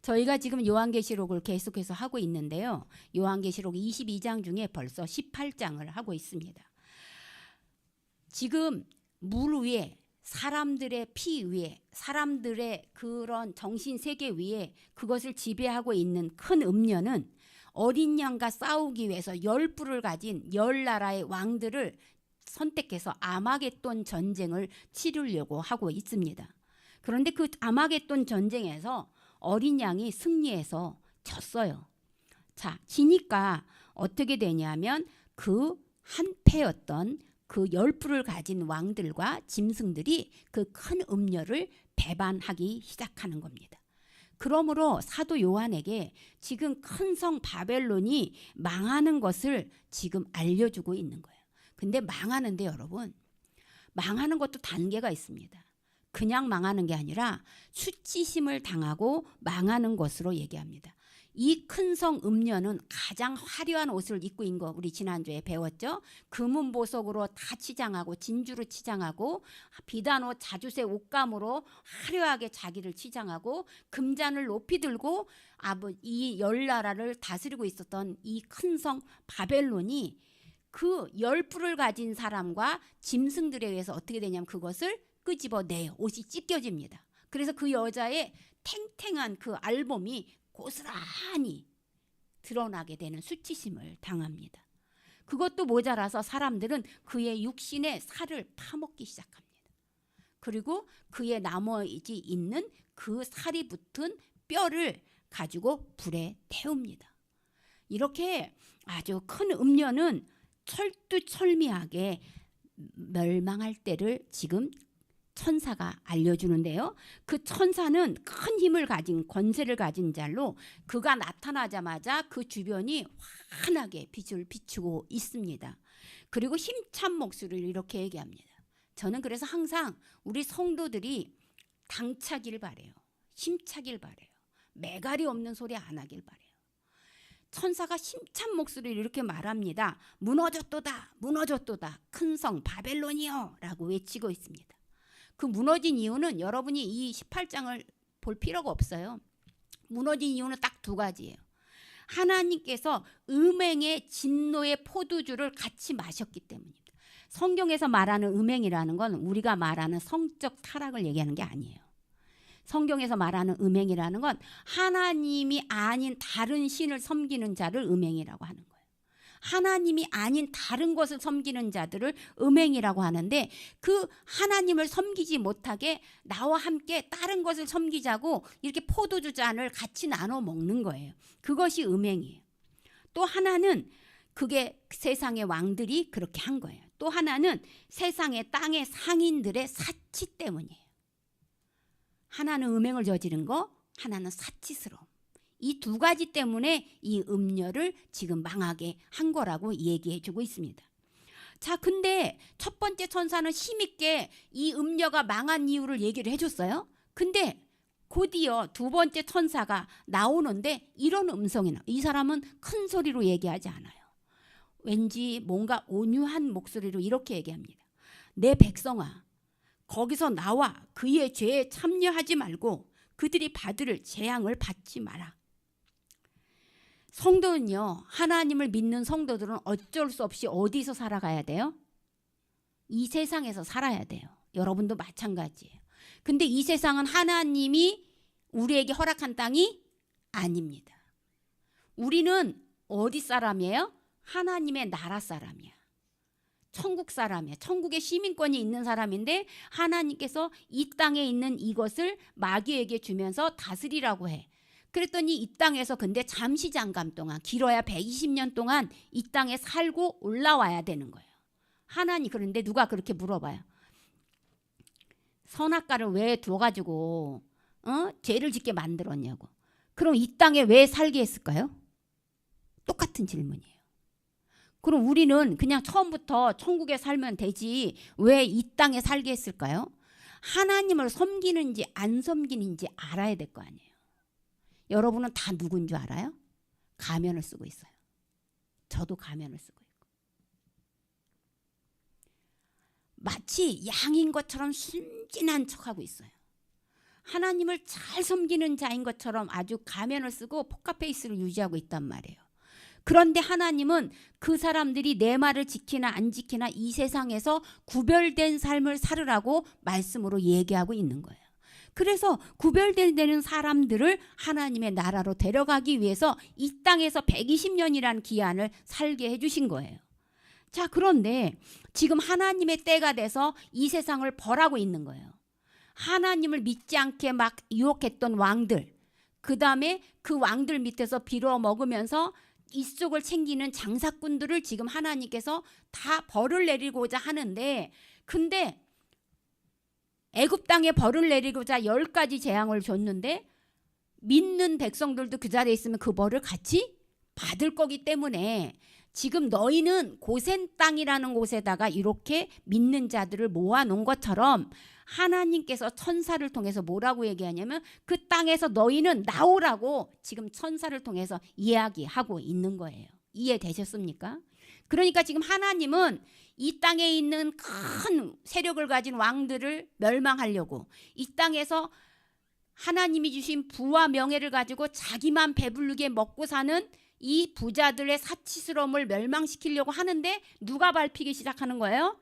저희가 지금 요한계시록을 계속해서 하고 있는데요. 요한계시록 22장 중에 벌써 18장을 하고 있습니다. 지금 물 위에 사람들의 피 위에 사람들의 그런 정신세계 위에 그것을 지배하고 있는 큰 음녀는 어린 양과 싸우기 위해서 10뿔을 가진 10나라의 왕들을 선택해서 아마겟돈 전쟁을 치르려고 하고 있습니다. 그런데 그 아마겟돈 전쟁에서 어린 양이 승리해서 졌어요. 자, 지니까 어떻게 되냐면 그 한패였던 그 10뿔을 가진 왕들과 짐승들이 그 큰 음녀를 배반하기 시작하는 겁니다. 그러므로 사도 요한에게 지금 큰 성 바벨론이 망하는 것을 지금 알려주고 있는 거예요. 근데 망하는데 여러분, 망하는 것도 단계가 있습니다. 그냥 망하는 게 아니라 수치심을 당하고 망하는 것으로 얘기합니다. 이 큰 성 음녀는 가장 화려한 옷을 입고 있는 거 우리 지난주에 배웠죠. 금은 보석으로 다 치장하고 진주로 치장하고 비단옷 자주색 옷감으로 화려하게 자기를 치장하고 금잔을 높이 들고 이 10나라를 다스리고 있었던 이 큰 성 바벨론이 그 10뿔을 가진 사람과 짐승들에 의해서 어떻게 되냐면 그것을 끄집어내요. 옷이 찢겨집니다. 그래서 그 여자의 탱탱한 그 알몸이 고스란히 드러나게 되는 수치심을 당합니다. 그것도 모자라서 사람들은 그의 육신의 살을 파먹기 시작합니다. 그리고 그의 나머지 있는 그 살이 붙은 뼈를 가지고 불에 태웁니다. 이렇게 아주 큰 음녀는 철두철미하게 멸망할 때를 지금 천사가 알려주는데요. 그 천사는 큰 힘을 가진 권세를 가진 자로 그가 나타나자마자 그 주변이 환하게 빛을 비추고 있습니다. 그리고 힘찬 목소리로 이렇게 얘기합니다. 저는 그래서 항상 우리 성도들이 당차길 바래요. 힘차길 바래요. 매갈이 없는 소리 안 하길 바래요. 천사가 힘찬 목소리로 이렇게 말합니다. 무너졌도다 무너졌도다 큰 성 바벨론이여 라고 외치고 있습니다. 그 무너진 이유는 여러분이 이 18장을 볼 필요가 없어요. 무너진 이유는 딱 두 가지예요. 하나님께서 음행의 진노의 포도주를 같이 마셨기 때문입니다. 성경에서 말하는 음행이라는 건 우리가 말하는 성적 타락을 얘기하는 게 아니에요. 성경에서 말하는 음행이라는 건 하나님이 아닌 다른 신을 섬기는 자를 음행이라고 하는 거예요. 하나님이 아닌 다른 것을 섬기는 자들을 음행이라고 하는데 그 하나님을 섬기지 못하게 나와 함께 다른 것을 섬기자고 이렇게 포도주 잔을 같이 나눠 먹는 거예요. 그것이 음행이에요. 또 하나는 그게 세상의 왕들이 그렇게 한 거예요. 또 하나는 세상의 땅의 상인들의 사치 때문이에요. 하나는 음행을 저지른 거, 하나는 사치스러움. 이 두 가지 때문에 이 음녀를 지금 망하게 한 거라고 얘기해 주고 있습니다. 자, 근데 첫 번째 천사는 힘있게 이 음녀가 망한 이유를 얘기를 해줬어요. 근데 곧이어 두 번째 천사가 나오는데 이런 음성이 나와요. 이 사람은 큰 소리로 얘기하지 않아요. 왠지 뭔가 온유한 목소리로 이렇게 얘기합니다. 내 백성아, 거기서 나와 그의 죄에 참여하지 말고 그들이 받을 재앙을 받지 마라. 성도는요, 하나님을 믿는 성도들은 어쩔 수 없이 어디서 살아가야 돼요? 이 세상에서 살아야 돼요. 여러분도 마찬가지예요. 근데 이 세상은 하나님이 우리에게 허락한 땅이 아닙니다. 우리는 어디 사람이에요? 하나님의 나라 사람이야. 천국 사람이야. 천국의 시민권이 있는 사람인데 하나님께서 이 땅에 있는 이것을 마귀에게 주면서 다스리라고 해. 그랬더니 이 땅에서 근데 잠시 잠깐 동안 길어야 120년 동안 이 땅에 살고 올라와야 되는 거예요. 하나님 그런데 누가 그렇게 물어봐요. 선악과를 왜 둬가지고 죄를 짓게 만들었냐고. 그럼 이 땅에 왜 살게 했을까요? 똑같은 질문이에요. 그럼 우리는 그냥 처음부터 천국에 살면 되지 왜 이 땅에 살게 했을까요? 하나님을 섬기는지 안 섬기는지 알아야 될 거 아니에요. 여러분은 다 누군 줄 알아요? 가면을 쓰고 있어요. 저도 가면을 쓰고 있고. 마치 양인 것처럼 순진한 척하고 있어요. 하나님을 잘 섬기는 자인 것처럼 아주 가면을 쓰고 포카페이스를 유지하고 있단 말이에요. 그런데 하나님은 그 사람들이 내 말을 지키나 안 지키나 이 세상에서 구별된 삶을 살으라고 말씀으로 얘기하고 있는 거예요. 그래서 구별되는 사람들을 하나님의 나라로 데려가기 위해서 이 땅에서 120년이라는 기한을 살게 해주신 거예요. 자, 그런데 지금 하나님의 때가 돼서 이 세상을 벌하고 있는 거예요. 하나님을 믿지 않게 막 유혹했던 왕들, 그 다음에 그 왕들 밑에서 빌어먹으면서 이쪽을 챙기는 장사꾼들을 지금 하나님께서 다 벌을 내리고자 하는데, 근데 애굽 땅에 벌을 내리고자 10가지 재앙을 줬는데 믿는 백성들도 그 자리에 있으면 그 벌을 같이 받을 거기 때문에 지금 너희는 고센 땅이라는 곳에다가 이렇게 믿는 자들을 모아놓은 것처럼 하나님께서 천사를 통해서 뭐라고 얘기하냐면 그 땅에서 너희는 나오라고 지금 천사를 통해서 이야기하고 있는 거예요. 이해되셨습니까? 그러니까 지금 하나님은 이 땅에 있는 큰 세력을 가진 왕들을 멸망하려고, 이 땅에서 하나님이 주신 부와 명예를 가지고 자기만 배부르게 먹고 사는 이 부자들의 사치스러움을 멸망시키려고 하는데 누가 밟히기 시작하는 거예요?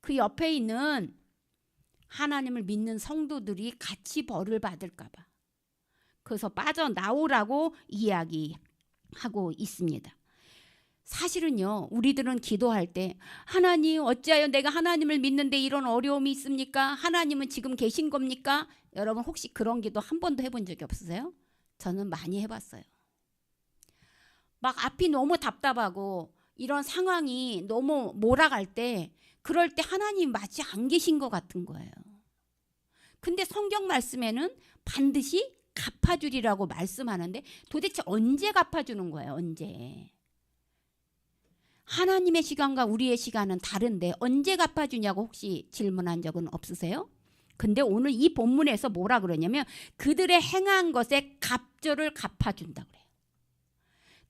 그 옆에 있는 하나님을 믿는 성도들이 같이 벌을 받을까 봐. 그래서 빠져나오라고 이야기하고 있습니다. 사실은요, 우리들은 기도할 때 하나님 어찌하여 내가 하나님을 믿는데 이런 어려움이 있습니까? 하나님은 지금 계신 겁니까? 여러분 혹시 그런 기도 한 번도 해본 적이 없으세요? 저는 많이 해봤어요. 막 앞이 너무 답답하고 이런 상황이 너무 몰아갈 때, 그럴 때 하나님 마치 안 계신 것 같은 거예요. 근데 성경 말씀에는 반드시 갚아주리라고 말씀하는데 도대체 언제 갚아주는 거예요? 언제? 하나님의 시간과 우리의 시간은 다른데 언제 갚아주냐고 혹시 질문한 적은 없으세요? 근데 오늘 이 본문에서 뭐라 그러냐면 그들의 행한 것에 갑절을 갚아준다 그래요.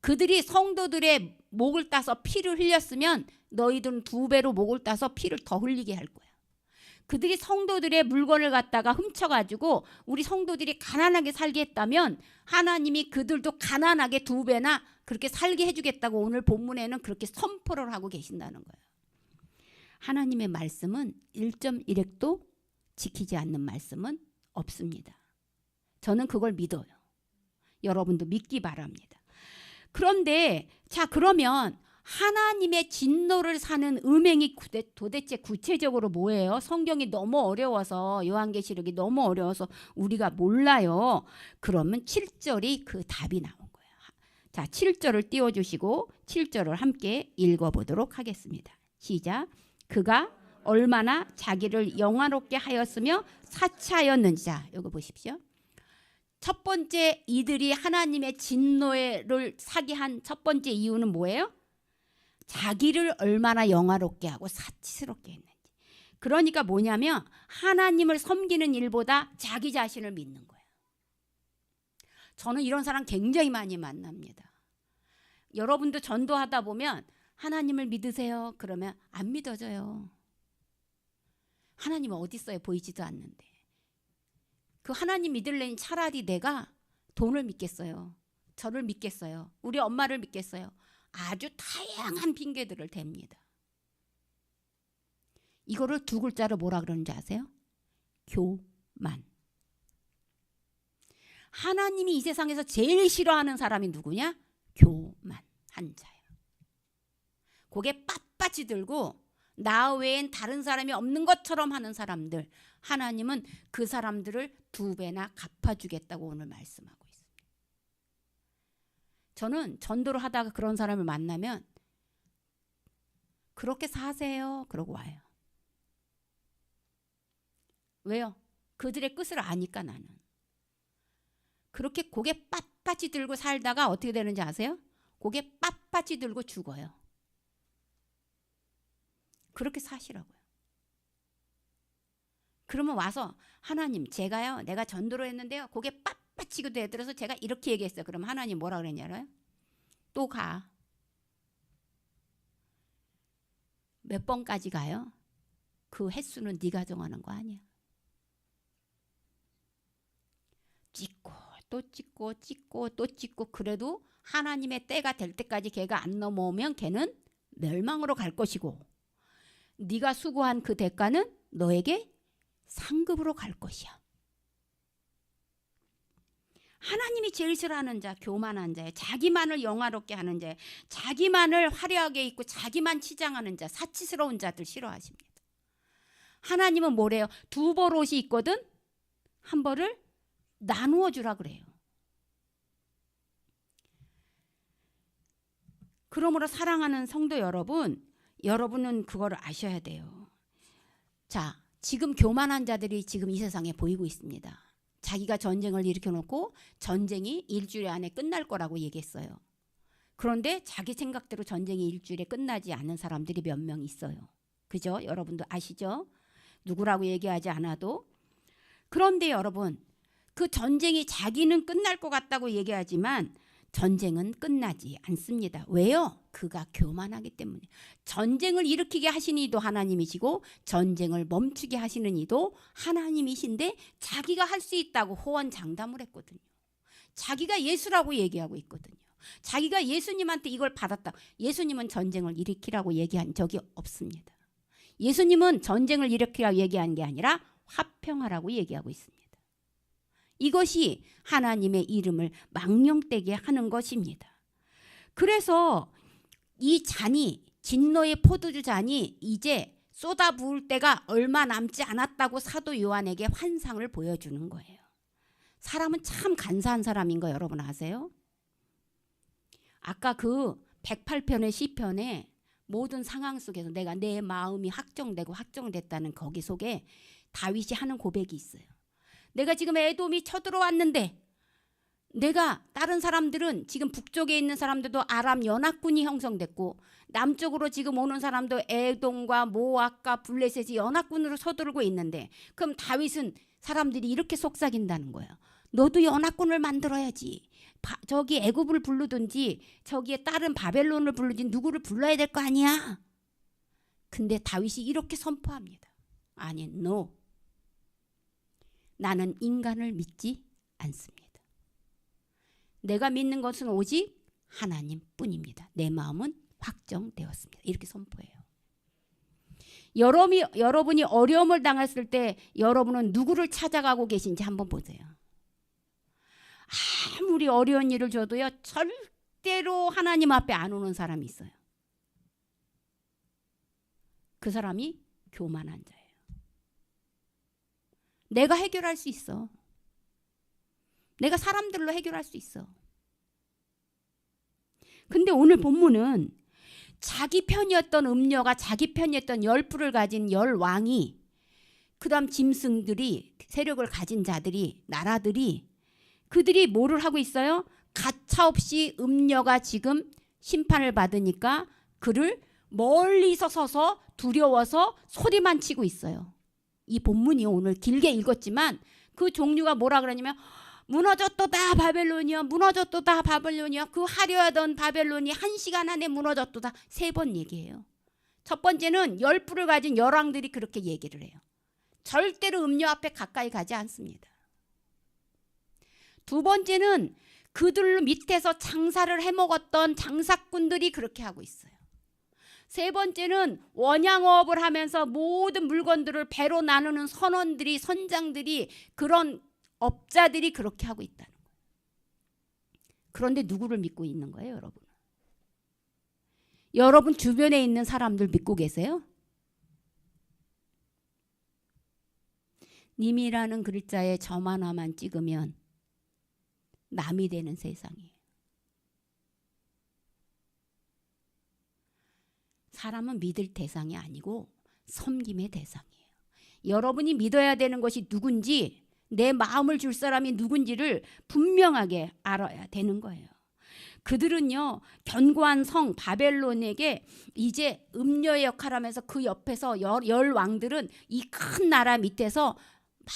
그들이 성도들의 목을 따서 피를 흘렸으면 너희들은 2배로 목을 따서 피를 더 흘리게 할 거야. 그들이 성도들의 물건을 갖다가 훔쳐가지고 우리 성도들이 가난하게 살게 했다면 하나님이 그들도 가난하게 2배나 그렇게 살게 해주겠다고 오늘 본문에는 그렇게 선포를 하고 계신다는 거예요. 하나님의 말씀은 1.1획도 지키지 않는 말씀은 없습니다. 저는 그걸 믿어요. 여러분도 믿기 바랍니다. 그런데 자, 그러면 하나님의 진노를 사는 음행이 도대체 구체적으로 뭐예요? 성경이 너무 어려워서, 요한계시록이 너무 어려워서 우리가 몰라요. 그러면 7절이 그 답이 나온 거예요. 자, 7절을 띄워주시고 7절을 함께 읽어보도록 하겠습니다. 시작. 그가 얼마나 자기를 영화롭게 하였으며 사치하였는지. 자, 이거 보십시오. 첫 번째, 이들이 하나님의 진노를 사게 한 첫 번째 이유는 뭐예요? 자기를 얼마나 영화롭게 하고 사치스럽게 했는지. 그러니까 뭐냐면 하나님을 섬기는 일보다 자기 자신을 믿는 거예요. 저는 이런 사람 굉장히 많이 만납니다. 여러분도 전도하다 보면 하나님을 믿으세요? 그러면 안 믿어져요. 하나님은 어디 있어요? 보이지도 않는데. 그 하나님 믿으려니 차라리 내가 돈을 믿겠어요. 저를 믿겠어요. 우리 엄마를 믿겠어요. 아주 다양한 핑계들을 댑니다. 이거를 2글자로 뭐라 그러는지 아세요? 교만. 하나님이 이 세상에서 제일 싫어하는 사람이 누구냐? 교만한 자예요. 고개 빳빳이 들고 나 외엔 다른 사람이 없는 것처럼 하는 사람들, 하나님은 그 사람들을 2배나 갚아주겠다고 오늘 말씀하고 있습니다. 저는 전도를 하다가 그런 사람을 만나면 그렇게 사세요 그러고 와요. 왜요? 그들의 끝을 아니까. 나는 그렇게 고개 빳빳이 들고 살다가 어떻게 되는지 아세요? 고개 빳빳이 들고 죽어요. 그렇게 사시라고요. 그러면 와서 하나님, 제가요, 내가 전도를 했는데요, 고개 빳빳이 들어서 제가 이렇게 얘기했어요. 그럼 하나님 뭐라 그랬냐 알아요? 또 가. 몇 번까지 가요? 그 횟수는 네가 정하는 거 아니야. 찍고 또 찍고 찍고 또 찍고 그래도 하나님의 때가 될 때까지 걔가 안 넘어오면 걔는 멸망으로 갈 것이고 네가 수고한 그 대가는 너에게 상급으로 갈 것이야. 하나님이 제일 싫어하는 자, 교만한 자예요. 자기만을 영화롭게 하는 자예요. 자기만을 화려하게 입고 자기만 치장하는 자, 사치스러운 자들 싫어하십니다. 하나님은 뭐래요? 두 벌 옷이 있거든 한 벌을 나누어 주라 그래요. 그러므로 사랑하는 성도 여러분, 여러분은 그거를 아셔야 돼요. 자, 지금 교만한 자들이 지금 이 세상에 보이고 있습니다. 자기가 전쟁을 일으켜놓고 전쟁이 일주일 안에 끝날 거라고 얘기했어요. 그런데 자기 생각대로 전쟁이 일주일에 끝나지 않는 사람들이 몇 명 있어요. 그죠? 여러분도 아시죠? 누구라고 얘기하지 않아도. 그런데 여러분, 그 전쟁이 자기는 끝날 것 같다고 얘기하지만 전쟁은 끝나지 않습니다. 왜요? 그가 교만하기 때문에. 전쟁을 일으키게 하신 이도 하나님이시고 전쟁을 멈추게 하시는 이도 하나님이신데 자기가 할 수 있다고 호언장담을 했거든요. 자기가 예수라고 얘기하고 있거든요. 자기가 예수님한테 이걸 받았다. 예수님은 전쟁을 일으키라고 얘기한 적이 없습니다. 예수님은 전쟁을 일으키라고 얘기한 게 아니라 화평하라고 얘기하고 있습니다. 이것이 하나님의 이름을 망령되게 하는 것입니다. 그래서 이 잔이, 진노의 포도주 잔이 이제 쏟아부을 때가 얼마 남지 않았다고 사도 요한에게 환상을 보여주는 거예요. 사람은 참 간사한 사람인 거 여러분 아세요? 아까 그 108편의 시편에 모든 상황 속에서 내가 내 마음이 확정되고 확정됐다는 거기 속에 다윗이 하는 고백이 있어요. 내가 지금 에돔이 쳐들어왔는데 내가 다른 사람들은 지금 북쪽에 있는 사람들도 아람 연합군이 형성됐고 남쪽으로 지금 오는 사람도 에돔과 모압과 블레셋이 연합군으로 서두르고 있는데 그럼 다윗은 사람들이 이렇게 속삭인다는 거예요. 너도 연합군을 만들어야지. 저기 애굽을 부르든지 저기에 다른 바벨론을 부르든지 누구를 불러야 될 거 아니야. 근데 다윗이 이렇게 선포합니다. 아니, no. 나는 인간을 믿지 않습니다. 내가 믿는 것은 오직 하나님뿐입니다. 내 마음은 확정되었습니다. 이렇게 선포해요. 여러분이 어려움을 당했을 때 여러분은 누구를 찾아가고 계신지 한번 보세요. 아무리 어려운 일을 줘도요, 절대로 하나님 앞에 안 오는 사람이 있어요. 그 사람이 교만한 자예요. 내가 해결할 수 있어. 내가 사람들로 해결할 수 있어. 근데 오늘 본문은 자기 편이었던 음녀가 자기 편이었던 열풀을 가진 열왕이, 그 다음 짐승들이, 세력을 가진 자들이, 나라들이, 그들이 뭐를 하고 있어요? 가차없이 음녀가 지금 심판을 받으니까 그를 멀리서 서서 두려워서 소리만 치고 있어요. 이 본문이 오늘 길게 읽었지만 그 종류가 뭐라 그러냐면 무너졌도다 바벨론이여, 무너졌도다 바벨론이여. 그 화려하던 바벨론이 1시간 안에 무너졌도다. 3번 얘기해요. 첫 번째는 열불을 가진 열왕들이 그렇게 얘기를 해요. 절대로 음녀 앞에 가까이 가지 않습니다. 두 번째는 그들 밑에서 장사를 해먹었던 장사꾼들이 그렇게 하고 있어요. 세 번째는 원양어업을 하면서 모든 물건들을 배로 나누는 선원들이, 선장들이, 그런 업자들이 그렇게 하고 있다는 거예요. 그런데 누구를 믿고 있는 거예요, 여러분? 여러분 주변에 있는 사람들 믿고 계세요? 님이라는 글자에 점 하나만 찍으면 남이 되는 세상이에요. 사람은 믿을 대상이 아니고 섬김의 대상이에요. 여러분이 믿어야 되는 것이 누군지, 내 마음을 줄 사람이 누군지를 분명하게 알아야 되는 거예요. 그들은요, 견고한 성 바벨론에게 이제 음녀의 역할을 하면서 그 옆에서 열 왕들은 이 큰 나라 밑에서 막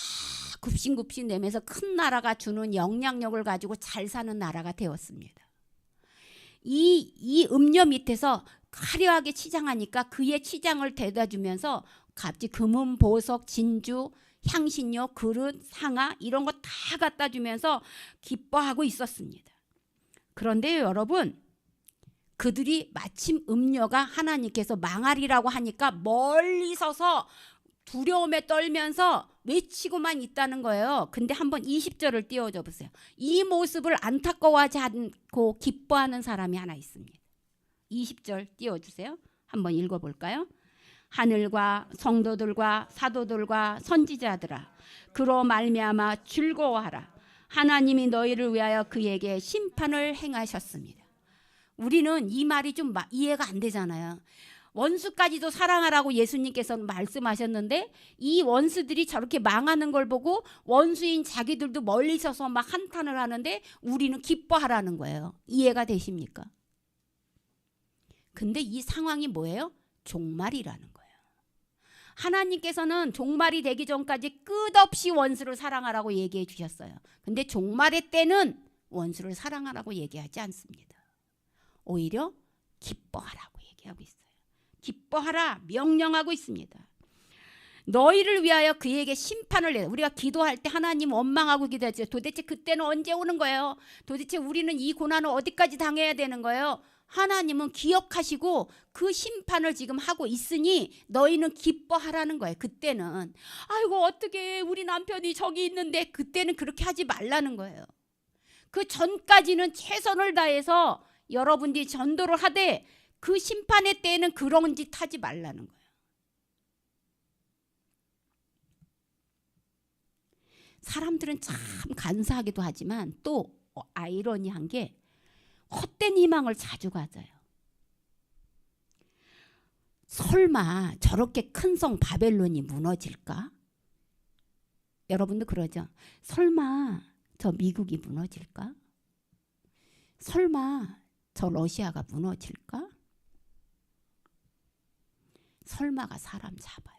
굽신굽신 내면서 큰 나라가 주는 영향력을 가지고 잘 사는 나라가 되었습니다. 이 음녀 밑에서 화려하게 치장하니까 그의 치장을 대다주면서 갑자기 금은 보석, 진주, 향신료, 그릇, 상아 이런 거 다 갖다 주면서 기뻐하고 있었습니다. 그런데 여러분, 그들이 마침 음녀가 하나님께서 망하리라고 하니까 멀리 서서 두려움에 떨면서 외치고만 있다는 거예요. 근데 한번 20절을 띄워줘 보세요. 이 모습을 안타까워하지 않고 기뻐하는 사람이 하나 있습니다. 20절 띄워주세요. 한번 읽어볼까요? 하늘과 성도들과 사도들과 선지자들아, 그로 말미암아 즐거워하라. 하나님이 너희를 위하여 그에게 심판을 행하셨습니다. 우리는 이 말이 좀 이해가 안 되잖아요. 원수까지도 사랑하라고 예수님께서는 말씀하셨는데 이 원수들이 저렇게 망하는 걸 보고 원수인 자기들도 멀리 서서 막 한탄을 하는데 우리는 기뻐하라는 거예요. 이해가 되십니까? 근데 이 상황이 뭐예요? 종말이라는 거예요. 하나님께서는 종말이 되기 전까지 끝없이 원수를 사랑하라고 얘기해 주셨어요. 근데 종말의 때는 원수를 사랑하라고 얘기하지 않습니다. 오히려 기뻐하라고 얘기하고 있어요. 기뻐하라 명령하고 있습니다. 너희를 위하여 그에게 심판을 내. 우리가 기도할 때 하나님 원망하고 기도하죠. 도대체 그때는 언제 오는 거예요? 도대체 우리는 이 고난을 어디까지 당해야 되는 거예요? 하나님은 기억하시고 그 심판을 지금 하고 있으니 너희는 기뻐하라는 거예요. 그때는 아이고 어떻게 우리 남편이 저기 있는데, 그때는 그렇게 하지 말라는 거예요. 그 전까지는 최선을 다해서 여러분들이 전도를 하되 그 심판의 때에는 그런 짓 하지 말라는 거예요. 사람들은 참 간사하기도 하지만 또 아이러니한 게 헛된 희망을 자주 가져요. 설마 저렇게 큰 성 바벨론이 무너질까? 여러분도 그러죠? 설마 저 미국이 무너질까? 설마 저 러시아가 무너질까? 설마가 사람 잡아요.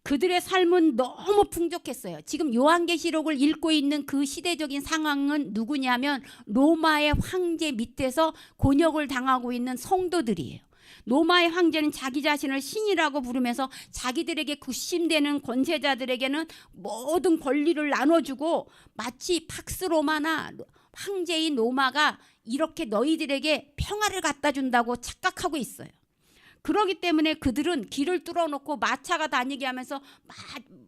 그들의 삶은 너무 풍족했어요. 지금 요한계시록을 읽고 있는 그 시대적인 상황은 누구냐면 로마의 황제 밑에서 곤욕을 당하고 있는 성도들이에요. 로마의 황제는 자기 자신을 신이라고 부르면서 자기들에게 굽심되는 권세자들에게는 모든 권리를 나눠주고 마치 팍스 로마나 황제인 로마가 이렇게 너희들에게 평화를 갖다 준다고 착각하고 있어요. 그렇기 때문에 그들은 길을 뚫어놓고 마차가 다니게 하면서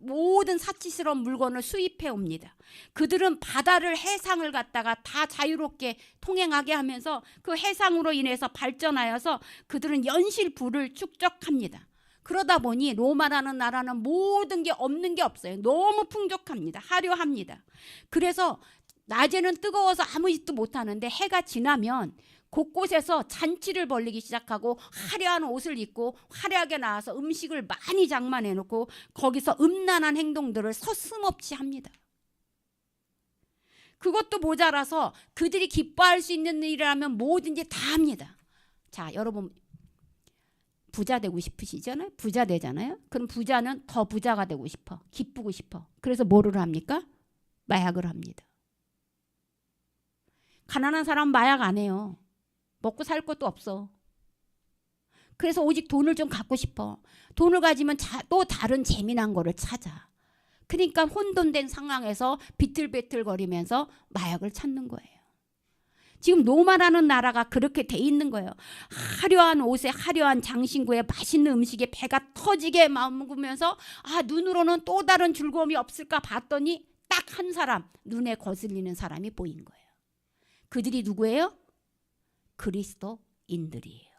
모든 사치스러운 물건을 수입해 옵니다. 그들은 바다를, 해상을 갖다가 다 자유롭게 통행하게 하면서 그 해상으로 인해서 발전하여서 그들은 연실부를 축적합니다. 그러다 보니 로마라는 나라는 모든 게 없는 게 없어요. 너무 풍족합니다. 화려합니다. 그래서 낮에는 뜨거워서 아무 짓도 못하는데 해가 지나면 곳곳에서 잔치를 벌이기 시작하고 화려한 옷을 입고 화려하게 나와서 음식을 많이 장만해 놓고 거기서 음란한 행동들을 서슴없이 합니다. 그것도 모자라서 그들이 기뻐할 수 있는 일이라면 뭐든지 다 합니다. 자, 여러분 부자 되고 싶으시잖아요? 부자 되잖아요? 그럼 부자는 더 부자가 되고 싶어. 기쁘고 싶어. 그래서 뭐를 합니까? 마약을 합니다. 가난한 사람은 마약 안 해요. 먹고 살 것도 없어. 그래서 오직 돈을 좀 갖고 싶어. 돈을 가지면 또 다른 재미난 거를 찾아. 그러니까 혼돈된 상황에서 비틀비틀거리면서 마약을 찾는 거예요. 지금 로마라는 나라가 그렇게 돼 있는 거예요. 화려한 옷에 화려한 장신구에 맛있는 음식에 배가 터지게 먹으면서 눈으로는 또 다른 즐거움이 없을까 봤더니 딱 한 사람, 눈에 거슬리는 사람이 보인 거예요. 그들이 누구예요? 그리스도인들이에요.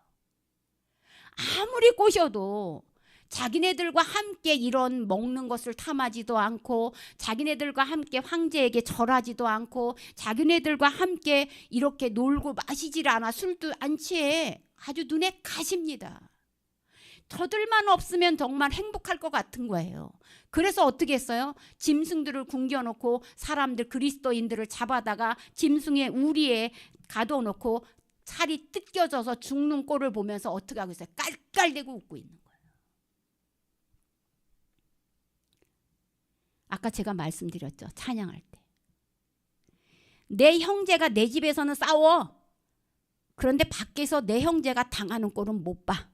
아무리 꼬셔도 자기네들과 함께 이런 먹는 것을 탐하지도 않고 자기네들과 함께 황제에게 절하지도 않고 자기네들과 함께 이렇게 놀고 마시질 않아. 술도 안 취해. 아주 눈에 가십니다. 저들만 없으면 정말 행복할 것 같은 거예요. 그래서 어떻게 했어요? 짐승들을 굶겨놓고 사람들 그리스도인들을 잡아다가 짐승의 우리에 가둬놓고 살이 뜯겨져서 죽는 꼴을 보면서 어떻게 하고 있어요? 깔깔대고 웃고 있는 거예요. 아까 제가 말씀드렸죠. 찬양할 때. 내 형제가 내 집에서는 싸워. 그런데 밖에서 내 형제가 당하는 꼴은 못 봐.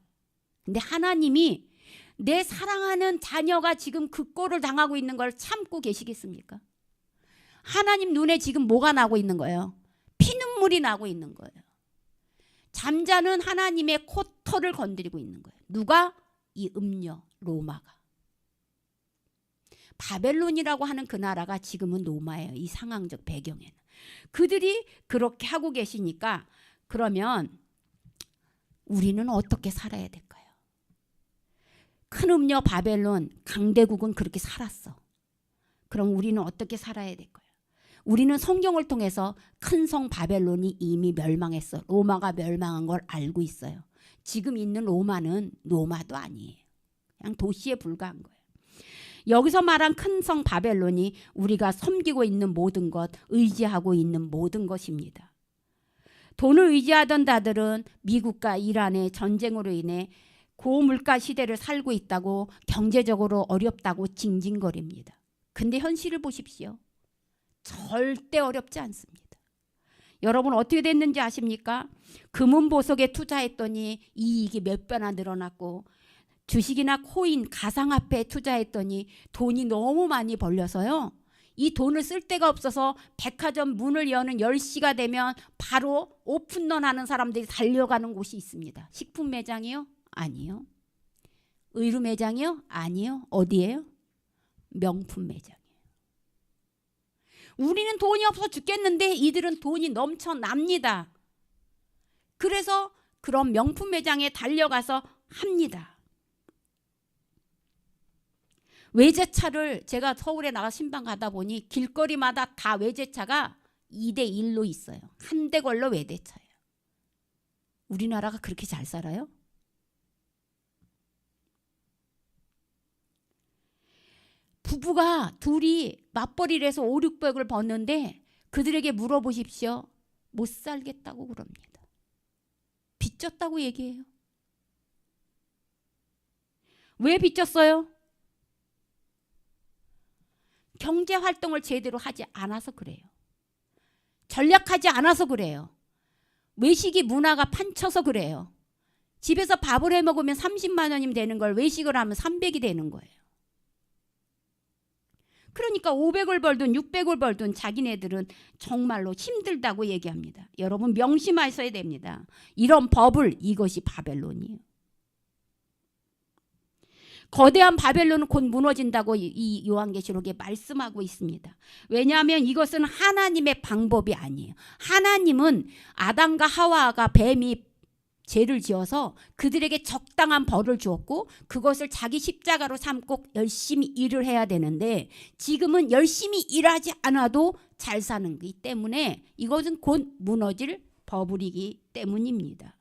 근데 하나님이 내 사랑하는 자녀가 지금 그 꼴을 당하고 있는 걸 참고 계시겠습니까? 하나님 눈에 지금 뭐가 나고 있는 거예요? 피눈물이 나고 있는 거예요. 잠자는 하나님의 코털을 건드리고 있는 거예요. 누가? 이 음녀 로마가. 바벨론이라고 하는 그 나라가 지금은 로마예요. 이 상황적 배경에는. 그들이 그렇게 하고 계시니까 그러면 우리는 어떻게 살아야 될까요? 큰 음녀 바벨론 강대국은 그렇게 살았어. 그럼 우리는 어떻게 살아야 될까요? 우리는 성경을 통해서 큰 성 바벨론이 이미 멸망했어. 로마가 멸망한 걸 알고 있어요. 지금 있는 로마는 로마도 아니에요. 그냥 도시에 불과한 거예요. 여기서 말한 큰 성 바벨론이 우리가 섬기고 있는 모든 것, 의지하고 있는 모든 것입니다. 돈을 의지하던 자들은 미국과 이란의 전쟁으로 인해 고물가 시대를 살고 있다고, 경제적으로 어렵다고 징징거립니다. 근데 현실을 보십시오. 절대 어렵지 않습니다. 여러분 어떻게 됐는지 아십니까? 금은보석에 투자했더니 이익이 몇 배나 늘어났고, 주식이나 코인, 가상화폐에 투자했더니 돈이 너무 많이 벌려서요. 이 돈을 쓸 데가 없어서 백화점 문을 여는 10시가 되면 바로 오픈런 하는 사람들이 달려가는 곳이 있습니다. 식품 매장이요? 아니요. 의류 매장이요? 아니요. 어디예요? 명품 매장이에요. 우리는 돈이 없어 죽겠는데 이들은 돈이 넘쳐납니다. 그래서 그런 명품 매장에 달려가서 합니다. 외제차를 제가 서울에 나가 신방 가다 보니 길거리마다 다 외제차가 2대1로 있어요. 한 대 걸로 외제차예요. 우리나라가 그렇게 잘 살아요? 부부가 둘이 맞벌이를 해서 5, 600을 버는데 그들에게 물어보십시오. 못 살겠다고 그럽니다. 빚졌다고 얘기해요. 왜 빚졌어요? 경제활동을 제대로 하지 않아서 그래요. 전략하지 않아서 그래요. 외식이 문화가 판쳐서 그래요. 집에서 밥을 해 먹으면 30만 원이면 되는 걸 외식을 하면 300이 되는 거예요. 그러니까 500을 벌든 600을 벌든 자기네들은 정말로 힘들다고 얘기합니다. 여러분 명심하셔야 됩니다. 이런 버블, 이것이 바벨론이에요. 거대한 바벨론은 곧 무너진다고 이 요한계시록에 말씀하고 있습니다. 왜냐하면 이것은 하나님의 방법이 아니에요. 하나님은 아담과 하와가 뱀이 죄를 지어서 그들에게 적당한 벌을 주었고 그것을 자기 십자가로 삼고 열심히 일을 해야 되는데 지금은 열심히 일하지 않아도 잘 사는 거기 때문에 이것은 곧 무너질 버블이기 때문입니다.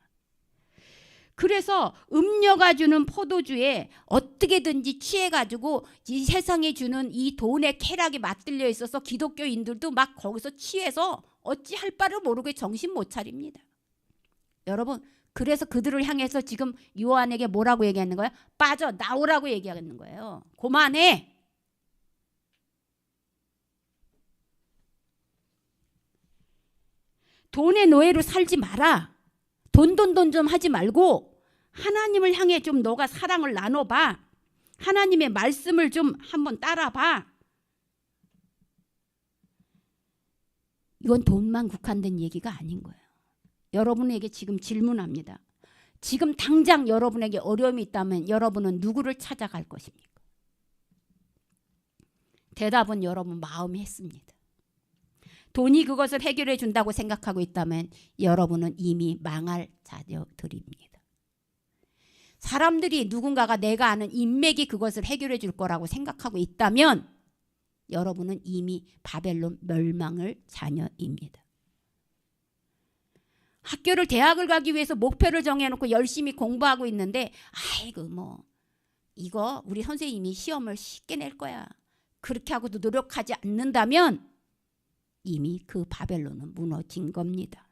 그래서 음녀가 주는 포도주에 어떻게든지 취해가지고 이 세상에 주는 이 돈의 쾌락에 맞들려 있어서 기독교인들도 막 거기서 취해서 어찌할 바를 모르게 정신 못 차립니다. 여러분 그래서 그들을 향해서 지금 요한에게 뭐라고 얘기하는 거야? 빠져나오라고 얘기하는 거예요. 그만해. 돈의 노예로 살지 마라. 돈 좀 하지 말고 하나님을 향해 좀 너가 사랑을 나눠봐. 하나님의 말씀을 좀 한번 따라봐. 이건 돈만 국한된 얘기가 아닌 거예요. 여러분에게 지금 질문합니다. 지금 당장 여러분에게 어려움이 있다면 여러분은 누구를 찾아갈 것입니까? 대답은 여러분 마음이 했습니다. 돈이 그것을 해결해 준다고 생각하고 있다면 여러분은 이미 망할 자녀들입니다. 사람들이 누군가가 내가 아는 인맥이 그것을 해결해 줄 거라고 생각하고 있다면 여러분은 이미 바벨론 멸망을 자녀입니다. 학교를 대학을 가기 위해서 목표를 정해놓고 열심히 공부하고 있는데 아이고 뭐 이거 우리 선생님이 시험을 쉽게 낼 거야. 그렇게 하고도 노력하지 않는다면 이미 그 바벨론은 무너진 겁니다.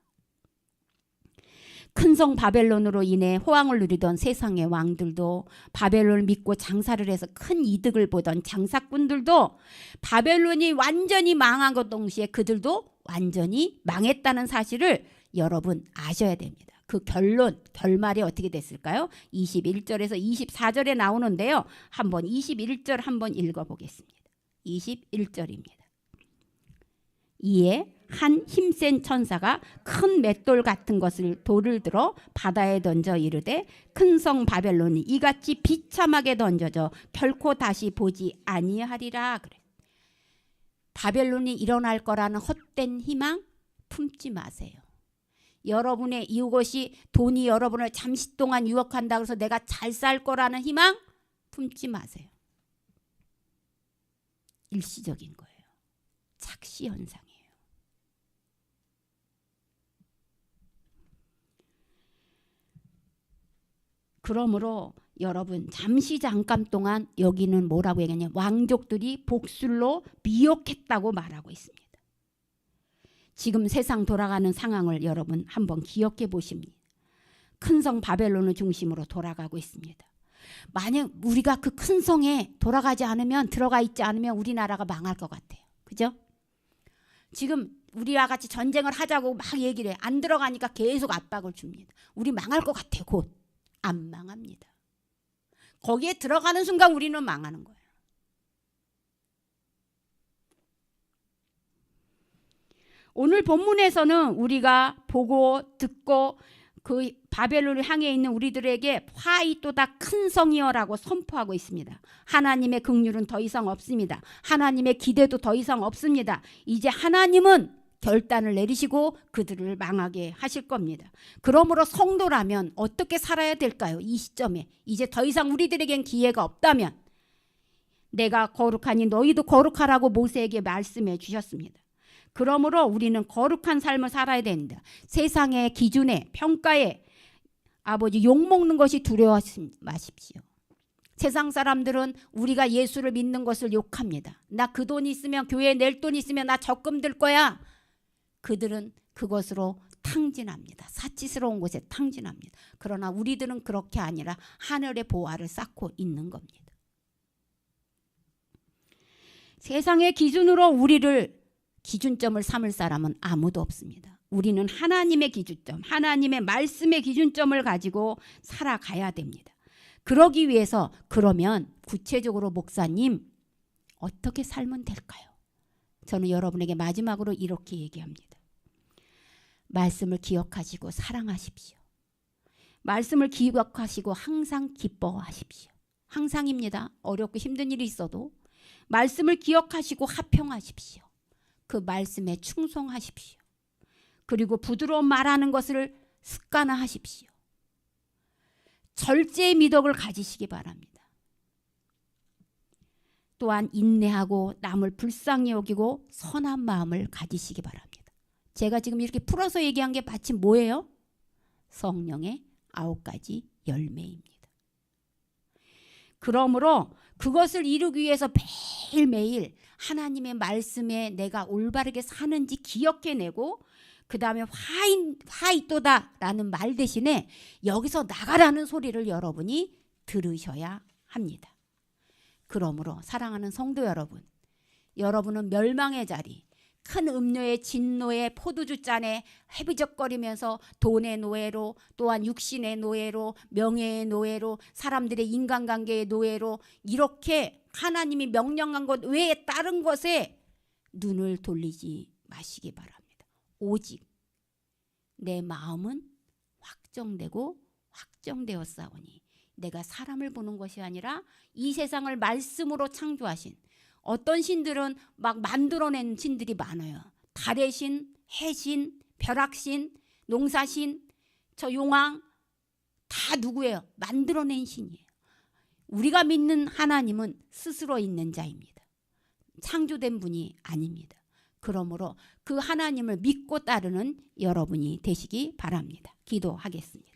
큰 성 바벨론으로 인해 호황을 누리던 세상의 왕들도 바벨론을 믿고 장사를 해서 큰 이득을 보던 장사꾼들도 바벨론이 완전히 망한 것 동시에 그들도 완전히 망했다는 사실을 여러분 아셔야 됩니다. 그 결말이 어떻게 됐을까요? 21절에서 24절에 나오는데요. 한번 21절 한번 읽어보겠습니다. 21절입니다. 이에 한 힘센 천사가 큰 맷돌 같은 돌을 들어 바다에 던져 이르되 큰 성 바벨론이 이같이 비참하게 던져져 결코 다시 보지 아니하리라 그래. 바벨론이 일어날 거라는 헛된 희망 품지 마세요. 여러분의 이것이 돈이 여러분을 잠시 동안 유혹한다 그래서 내가 잘 살 거라는 희망 품지 마세요. 일시적인 거예요. 착시 현상이에요. 그러므로 여러분 잠깐 동안 여기는 뭐라고 얘기하냐, 왕족들이 복술로 미혹했다고 말하고 있습니다. 지금 세상 돌아가는 상황을 여러분 한번 기억해 보십니다. 큰 성 바벨론을 중심으로 돌아가고 있습니다. 만약 우리가 그 큰 성에 돌아가지 않으면, 들어가 있지 않으면 우리나라가 망할 것 같아요. 그죠? 지금 우리와 같이 전쟁을 하자고 막 얘기를 해. 안 들어가니까 계속 압박을 줍니다. 우리 망할 것 같아요. 곧. 안 망합니다. 거기에 들어가는 순간 우리는 망하는 거예요. 오늘 본문에서는 우리가 보고 듣고 그 바벨론을 향해 있는 우리들에게 화이또다 큰 성이여라고 선포하고 있습니다. 하나님의 긍휼은 더 이상 없습니다. 하나님의 기대도 더 이상 없습니다. 이제 하나님은 결단을 내리시고 그들을 망하게 하실 겁니다. 그러므로 성도라면 어떻게 살아야 될까요? 이 시점에 이제 더 이상 우리들에겐 기회가 없다면 내가 거룩하니 너희도 거룩하라고 모세에게 말씀해 주셨습니다. 그러므로 우리는 거룩한 삶을 살아야 됩니다. 세상의 기준에 평가에 아버지 욕먹는 것이 두려워하지 마십시오. 세상 사람들은 우리가 예수를 믿는 것을 욕합니다. 나 그 돈 있으면, 교회에 낼 돈 있으면 나 적금 들 거야. 그들은 그것으로 탕진합니다. 사치스러운 곳에 탕진합니다. 그러나 우리들은 그렇게 아니라 하늘의 보화를 쌓고 있는 겁니다. 세상의 기준으로 우리를 기준점을 삼을 사람은 아무도 없습니다. 우리는 하나님의 기준점, 하나님의 말씀의 기준점을 가지고 살아가야 됩니다. 그러기 위해서 그러면 구체적으로 목사님 어떻게 살면 될까요? 저는 여러분에게 마지막으로 이렇게 얘기합니다. 말씀을 기억하시고 사랑하십시오. 말씀을 기억하시고 항상 기뻐하십시오. 항상입니다. 어렵고 힘든 일이 있어도 말씀을 기억하시고 화평하십시오. 그 말씀에 충성하십시오. 그리고 부드러운 말하는 것을 습관화하십시오. 절제의 미덕을 가지시기 바랍니다. 또한 인내하고 남을 불쌍히 여기고 선한 마음을 가지시기 바랍니다. 제가 지금 이렇게 풀어서 얘기한 게 마침 뭐예요? 성령의 9가지 열매입니다. 그러므로 그것을 이루기 위해서 매일매일 하나님의 말씀에 내가 올바르게 사는지 기억해내고 그 다음에 화이또다 라는 말 대신에 여기서 나가라는 소리를 여러분이 들으셔야 합니다. 그러므로 사랑하는 성도 여러분, 여러분은 멸망의 자리, 큰 음료의 진노의 포도주 잔에 헤비적거리면서 돈의 노예로, 또한 육신의 노예로, 명예의 노예로, 사람들의 인간관계의 노예로 이렇게 하나님이 명령한 것 외에 다른 것에 눈을 돌리지 마시기 바랍니다. 오직 내 마음은 확정되고 확정되었사오니 내가 사람을 보는 것이 아니라 이 세상을 말씀으로 창조하신, 어떤 신들은 막 만들어낸 신들이 많아요. 달의 신, 해신, 벼락신, 농사신, 저 용왕 다 누구예요? 만들어낸 신이에요. 우리가 믿는 하나님은 스스로 있는 자입니다. 창조된 분이 아닙니다. 그러므로 그 하나님을 믿고 따르는 여러분이 되시기 바랍니다. 기도하겠습니다.